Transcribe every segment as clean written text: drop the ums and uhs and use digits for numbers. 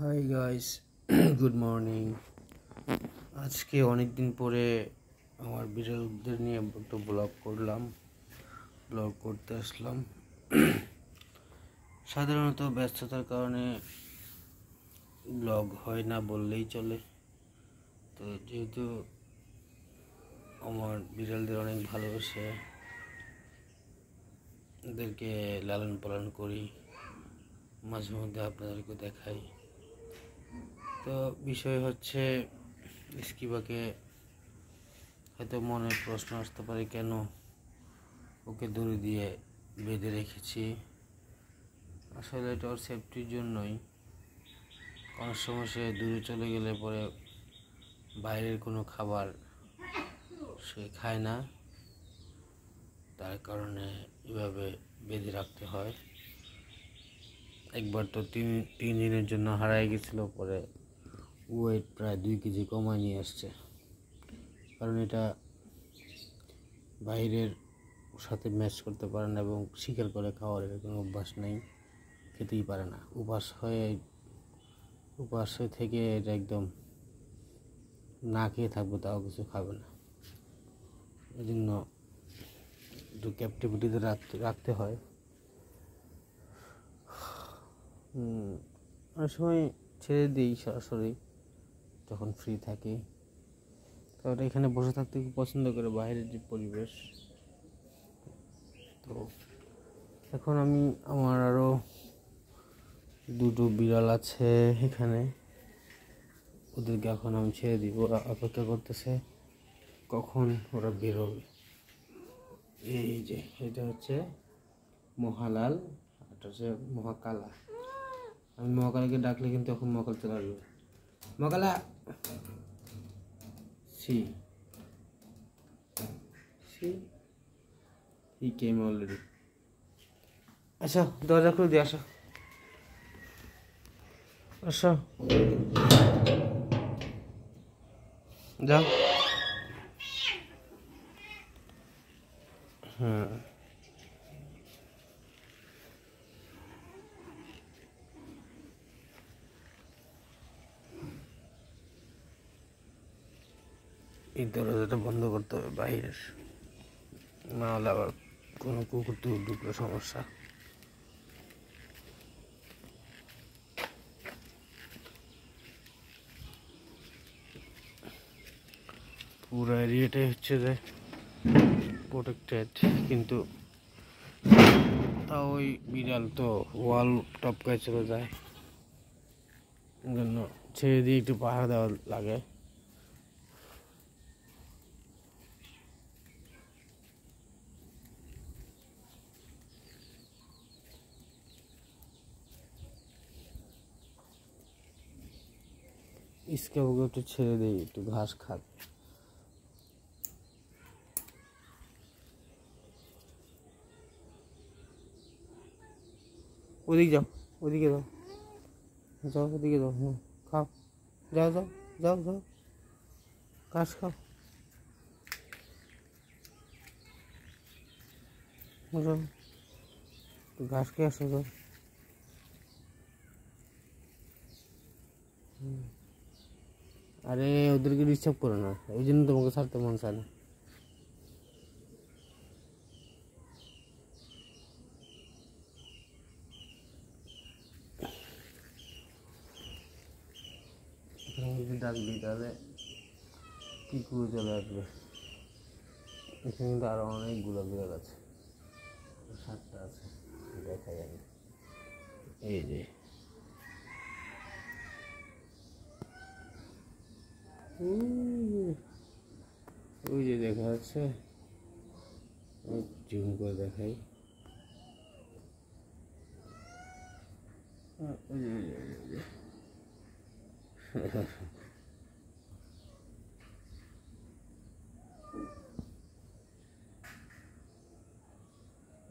Hi guys, good morning. আজকে অনেক দিন পরে আমার বিড়ালদের নিয়ে একটু ব্লগ করতে আসলাম। সাধারণত ব্যস্ততার কারণে ব্লগ হয় না বললেই চলে। তো যেহেতু আমার বিড়ালদের অনেক ভালোবাসে, ওদেরকে লালন পালন করি, মাঝে মধ্যে আপনাদেরকে দেখাই। তো বিষয় হচ্ছে, স্কিবাকে হয়তো মনে প্রশ্ন আসতে পারে কেন ওকে দড়ি দিয়ে বেঁধে রেখেছি। আসলে এটা ওর সেফটির জন্যই। অনেক সময় সে দূরে চলে গেলে পরে বাইরের কোনো খাবার সে খায় না, তার কারণে এভাবে বেঁধে রাখতে হয়। একবার তো তিন দিনের জন্য হারাই গেছিলো, পরে ওয়েট প্রায় 2 কেজি কমায় নিয়ে আসছে। কারণ এটা বাইরের সাথে ম্যাচ করতে পারে না এবং শিকার করে খাওয়ার এর কোনো অভ্যাস নেই, খেতেই পারে না। উপাস থেকে এটা একদম না খেয়ে থাকবে, তাও কিছু খাবে না। এই জন্য একটু ক্যাপটিভিটিতে রাখতে হয়। অনেক সময় ছেড়ে দিই সরাসরি যখন ফ্রি থাকি। কারণ এখানে বসে থাকতে খুব পছন্দ করে, বাইরের যে পরিবেশ। তো এখন আমার আরও 2টো বিড়াল আছে এখানে, ওদেরকে এখন আমি ছেড়ে দিব। ওরা অপেক্ষা করতেছে কখন ওরা বেরোবে। এই যে এটা হচ্ছে মহালাল, এটা হচ্ছে মহাকালা। আমি মহাকালাকে ডাকলে কিন্তু এখন মহাকাল চলে আসবে। মহাকালা, he came already. আসো, দরজা খুলে দিয়ে আসো। যাও। এই দরজাটা বন্ধ করতে হবে বাইরের, নাহলে আবার কোনো কুকুর ঢুকলে সমস্যা। পুরো এরিয়াটাই হচ্ছে যে প্রোটেক্টেড, কিন্তু তা ওই বিড়াল তো ওয়াল টপকায় চলে যায়, জন্য ছেড়ে দিয়ে একটু পাহারা দেওয়া লাগে। স্ক্যাবকে একটু ছেড়ে দিই, একটু ঘাস খাক। ওদিকে যাও, ওদিকে যাও, ওদিকে যাও। খাও, যাও যাও যাও যাও, ঘাস খাও। ঘাস খেয়ে আসো। যাও। আরে ওদেরকে ডিস্টার্ব করো না, এই জন্য তোমাকে ছাড়তে মন চায় না। ডাকবি তাহলে কি করে চলে আসবে। এখানে কিন্তু আরো অনেকগুলো বিড়াল আছে, 7টা আছে, দেখাই আমি। এই যে ওই যে দেখা যাচ্ছে, জুম করে দেখাই।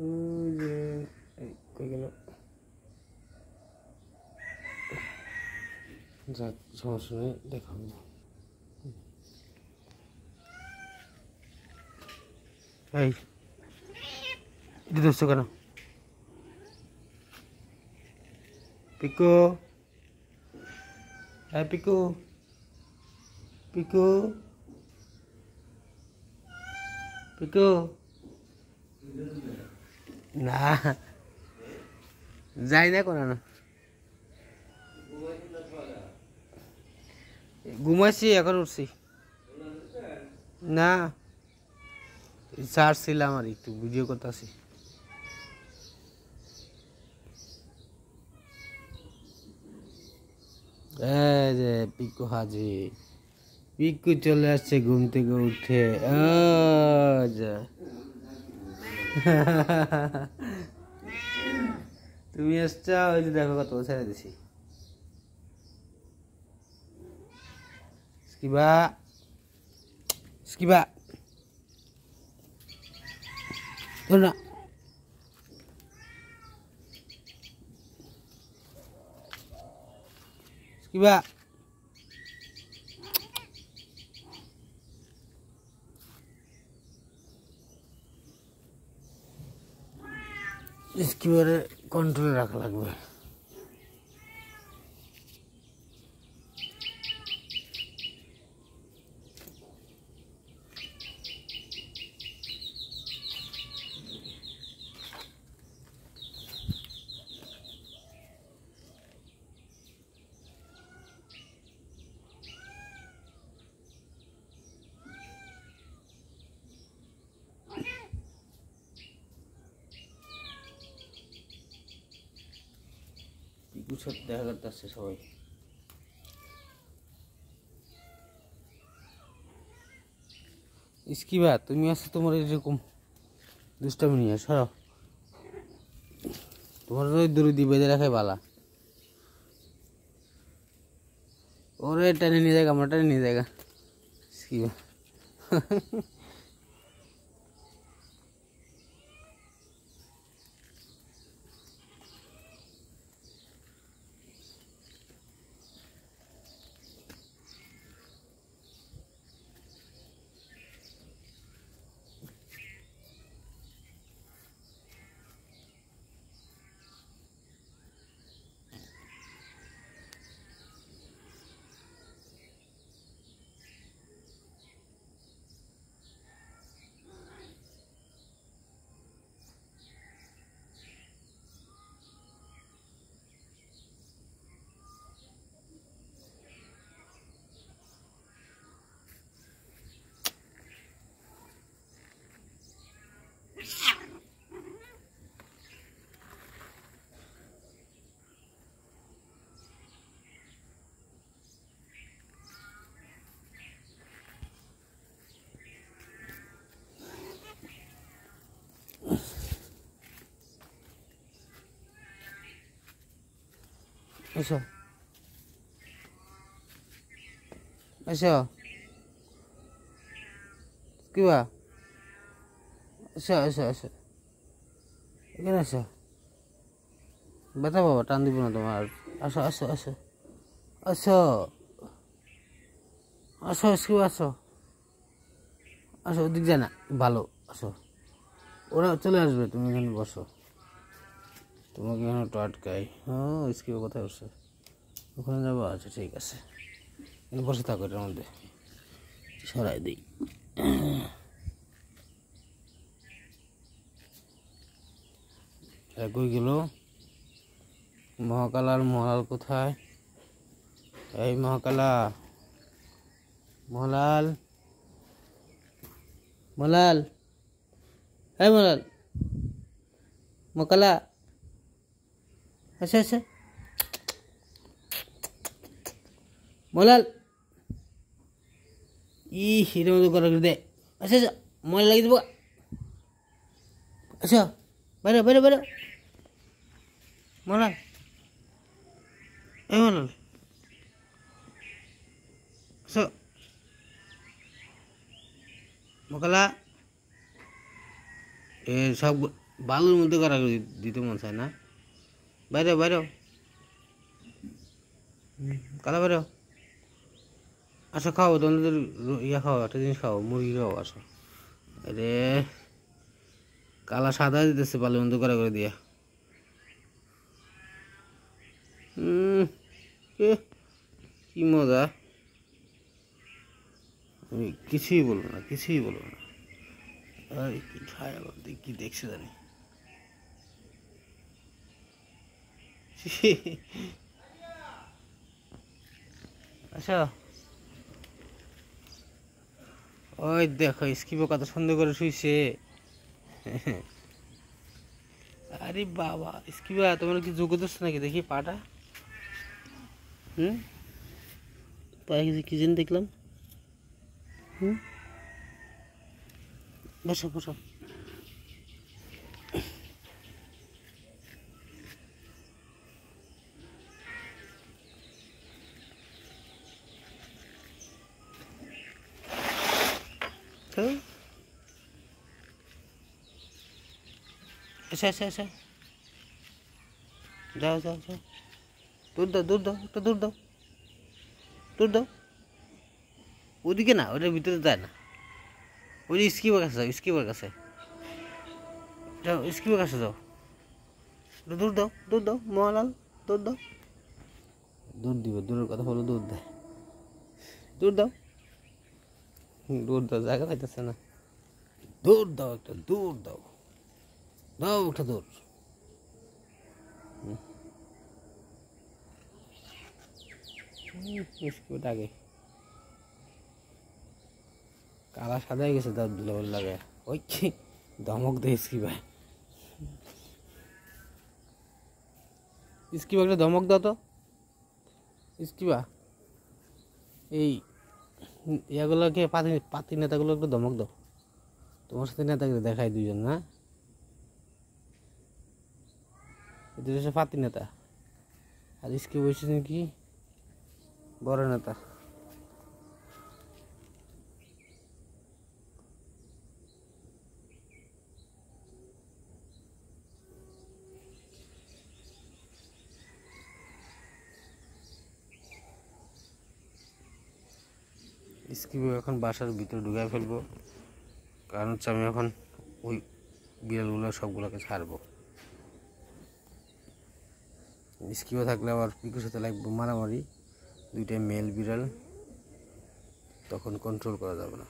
ওই যে কই গেল? যাক, সমস্যা নেই, দেখাবো। এই দিদস্ত কেন? পিকু, হ্যাঁ পিকু, পিকু, পিকু, না যাই না কোনো না, ঘুমাইছি এখন উঠছি না, চার্জ ছিলাম আর একটু ভিডিও করতেছি। এই যে পিকু হাজির, পিকু চলে আসছে ঘুম থেকে উঠে। যা তুমি আসছ, ওই যে দেখো কত ছেড়ে দিছি। স্কিবা, স্কিবা না, স্কিবা স্কিবারে কন্ট্রোলে রাখা লাগবে। পিকুর সাথে দেখা করতে আসছে সবাই। স্কিবা তুমি আসছো, তোমার এরকম দুষ্টামি নিয়ে সরো, তোমার ওই দরুদি বেঁধে রাখাই বালা। ওরে টেনে নিয়ে যাগা, আমরা টেনে নিয়ে যাগা স্কিবা। এসো, এসো স্কিবা, এসো এসো এসো, এখানে এসো, ব্যথা বাবা টান দিব না তোমার। আসো আসো আসো আসো আসো স্কিবা, আসো আসো, ওদিক যায় না, ভালো আসো, ওরা চলে আসবে, তুমি এখানে বসো, তোমাকে এখানে তো আটকাই। হ্যাঁ স্কিবা কোথায় বসে, ওখানে যাবো, আচ্ছা ঠিক আছে, এখানে বসে থাকো, এটার মধ্যে সরাই দিই। কই গেল মহাকাল? আর মহালাল কোথায়? এই মহাকালা, মহালাল, মহালাল, এই মহালাল, মহাকালা, আচ্ছা আচ্ছা, মহালাল, এর মতো করা দে, আচ্ছা আচ্ছা, ময়লা লাগিয়ে দেবো, আচ্ছা বাইরে বাইরে বাইরে, মহালাল, এই মহালাল, আচ্ছা মকালা, এ সব বালুর মধ্যে করা দিতে মন চায় না, বাইরে বাইরে, কালা বাইরে, আসো খাও, তোমাদের ইয়া খাও, একটা জিনিস খাও, মুরগি খাও, আসো। আরে কালা সাদা দিতেছে বালুর মধ্যে করা করে দিয়া। কি মজা, আমি কিছুই বলবো না, কিছুই বলবো না। আর কি খায় আবার, কি দেখছে জানি। আচ্ছা, ওই দেখো স্কিপও কত সুন্দর করে শুইছে। আরে বাবা, স্কিপা তোমার কি যোগ্য দোষ নাকি? দেখি পাটা। হুম, পায়ে কি যেন দেখলাম। হুম, বসো বসো। তো আচ্ছা আচ্ছা আচ্ছা, যাও যাও যাও, দূর দাও দূর দাও, একটা দূর দাও, দূর দাও। ওদিকে না, ওটার ভিতরে যায় না। ওই যে স্কিপের কাছে যাও, স্কিপের কাছে যাও, স্কিপের কাছে যাও। ওটা দূর দাও, দূর দাও মহালাল, দূর দাও। দূর দিব, দূরের কথা বলো, দূর দেয়। দূর দাও, দূর দাও, জায়গা পাইতেছে না। দূর দাও, একটা দূর দাও, দাও একটা দূর। স্কিপটা আগে কালা সাদা হয়ে গেছে, দাঁত দিলে ভালো লাগে। ওই কি ধমক দেয় স্কিপ, স্কিপা একটা ধমক দাও তো। স্কিপা এই ইয়াগুলোকে পাতি পাতি নেতাগুলো একটু ধমক দাও। তোমার সাথে নেতাকে দেখায় দুজন না, এদের হচ্ছে পাতি নেতা। আর স্কিপ হয়েছে কি বড় নেতা। স্কিপ এখন বাসার ভিতরে ঢুকায় ফেলবো, কারণ হচ্ছে আমি এখন ওই বিড়ালগুলো সবগুলোকে ছাড়বো। স্কিপও থাকলে আবার পিকুর সাথে লাগবে মারামারি, দুইটাই মেল বিড়াল, তখন কন্ট্রোল করা যাবে না।